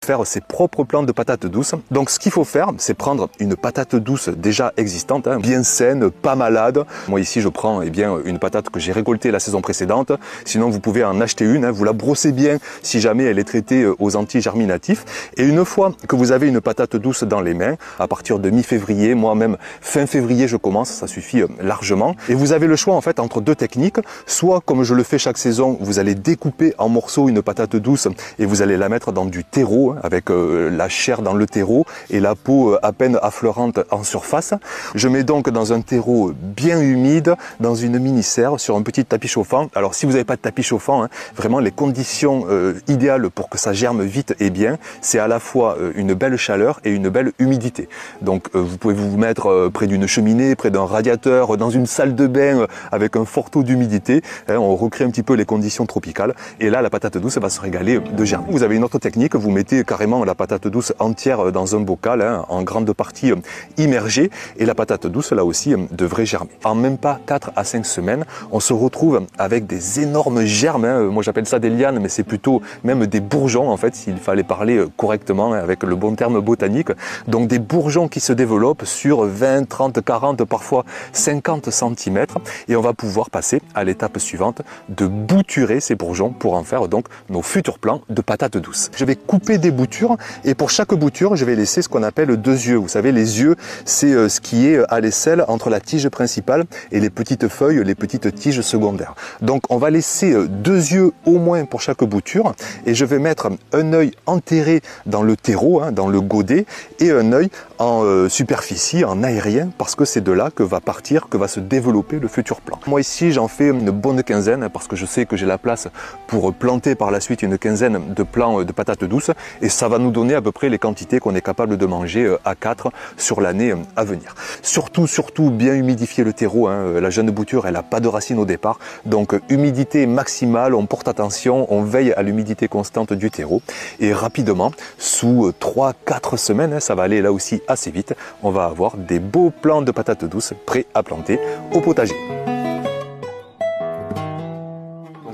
faire ses propres plants de patates douces. Donc ce qu'il faut faire, c'est prendre une patate douce déjà existante, bien saine, pas malade. Moi ici je prends une patate que j'ai récoltée la saison précédente. Sinon vous pouvez en acheter une, vous la brossez bien si jamais elle est traitée aux anti-germinatifs. Et une fois que vous avez une patate douce dans les mains, à partir de mi-février, moi-même fin février je commence, ça suffit largement. Et vous avez le choix en fait entre deux techniques. Soit comme je le fais chaque saison, vous allez découper en morceaux une patate douce et vous allez la mettre dans du terreau, avec la chair dans le terreau et la peau à peine affleurante en surface. Je mets donc dans un terreau bien humide, dans une mini-serre, sur un petit tapis chauffant. Alors si vous n'avez pas de tapis chauffant, vraiment les conditions idéales pour que ça germe vite et bien, c'est à la fois une belle chaleur et une belle humidité. Donc vous pouvez vous mettre près d'une cheminée, près d'un radiateur, dans une salle de bain avec un fort taux d'humidité. On recrée un petit peu les conditions tropicales et là la patate douce va se régaler de germe. Vous avez une autre technique, vous mettez carrément la patate douce entière dans un bocal, en grande partie immergée, et la patate douce là aussi devrait germer. En même pas 4 à 5 semaines, on se retrouve avec des énormes germes, moi j'appelle ça des lianes, mais c'est plutôt même des bourgeons en fait, s'il fallait parler correctement avec le bon terme botanique. Donc des bourgeons qui se développent sur 20, 30, 40, parfois 50 cm, et on va pouvoir passer à l'étape suivante de bouturer ces bourgeons pour en faire donc nos futurs plants de patates douces. Je vais couper des boutures et pour chaque bouture, je vais laisser ce qu'on appelle deux yeux. Vous savez, les yeux, c'est ce qui est à l'aisselle entre la tige principale et les petites feuilles, les petites tiges secondaires. Donc on va laisser deux yeux au moins pour chaque bouture et je vais mettre un œil enterré dans le terreau, dans le godet, et un œil en superficie, en aérien, parce que c'est de là que va se développer le futur plant. Moi ici j'en fais une bonne quinzaine parce que je sais que j'ai la place pour planter par la suite une quinzaine de plants de patates douces et ça va nous donner à peu près les quantités qu'on est capable de manger à 4 sur l'année à venir. Surtout bien humidifier le terreau, la jeune bouture elle n'a pas de racines au départ, donc humidité maximale, on porte attention, on veille à l'humidité constante du terreau et rapidement, sous 3-4 semaines, ça va aller là aussi assez vite, on va avoir des beaux plants de patates douces prêts à planter au potager.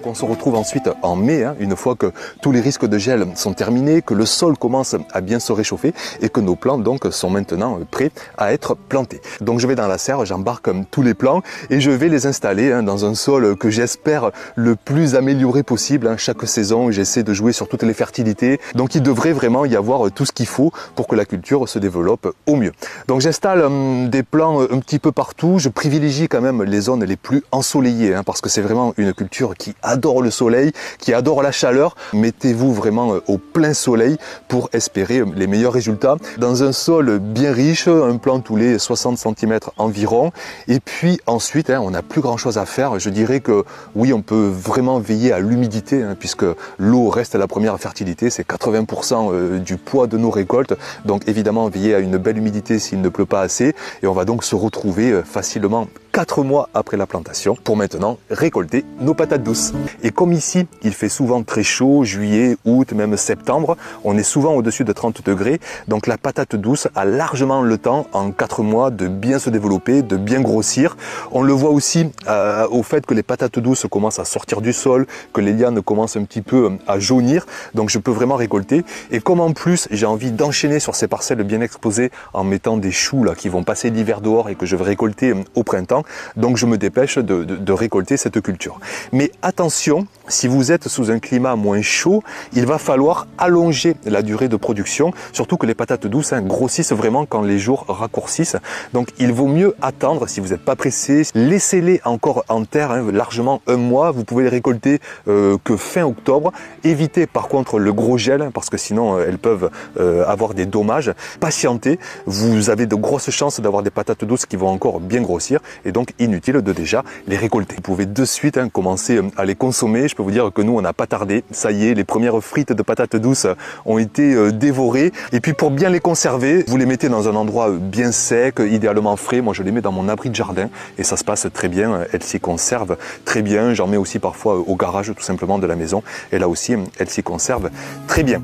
On se retrouve ensuite en mai, une fois que tous les risques de gel sont terminés, que le sol commence à bien se réchauffer et que nos plants donc sont maintenant prêts à être plantés. Donc je vais dans la serre, j'embarque tous les plants et je vais les installer dans un sol que j'espère le plus amélioré possible. Chaque saison, j'essaie de jouer sur toutes les fertilités. Donc il devrait vraiment y avoir tout ce qu'il faut pour que la culture se développe au mieux. Donc j'installe des plants un petit peu partout. Je privilégie quand même les zones les plus ensoleillées parce que c'est vraiment une culture qui adore le soleil, qui adore la chaleur. Mettez-vous vraiment au plein soleil pour espérer les meilleurs résultats. Dans un sol bien riche, un plant tous les 60 cm environ. Et puis ensuite, on n'a plus grand chose à faire. Je dirais que oui, on peut vraiment veiller à l'humidité puisque l'eau reste la première fertilité. C'est 80% du poids de nos récoltes. Donc évidemment, veiller à une belle humidité s'il ne pleut pas assez. Et on va donc se retrouver facilement 4 mois après la plantation pour maintenant récolter nos patates douces. Et comme ici, il fait souvent très chaud, juillet, août, même septembre, on est souvent au-dessus de 30 degrés, donc la patate douce a largement le temps en 4 mois de bien se développer, de bien grossir. On le voit aussi au fait que les patates douces commencent à sortir du sol, que les lianes commencent un petit peu à jaunir, donc je peux vraiment récolter. Et comme en plus j'ai envie d'enchaîner sur ces parcelles bien exposées en mettant des choux là, qui vont passer l'hiver dehors et que je vais récolter au printemps, donc je me dépêche de récolter cette culture. Mais attention, si vous êtes sous un climat moins chaud, il va falloir allonger la durée de production, surtout que les patates douces grossissent vraiment quand les jours raccourcissent. Donc il vaut mieux attendre, si vous n'êtes pas pressé, laissez-les encore en terre largement un mois. Vous pouvez les récolter que fin octobre. Évitez par contre le gros gel parce que sinon elles peuvent avoir des dommages. Patientez, vous avez de grosses chances d'avoir des patates douces qui vont encore bien grossir et donc inutile de déjà les récolter. Vous pouvez de suite commencer à les consommer. Je peux vous dire que nous on n'a pas tardé, ça y est, les premières frites de patates douces ont été dévorées. Et puis pour bien les conserver, vous les mettez dans un endroit bien sec, idéalement frais. Moi je les mets dans mon abri de jardin et ça se passe très bien, elles s'y conservent très bien. J'en mets aussi parfois au garage tout simplement de la maison et là aussi elles s'y conservent très bien.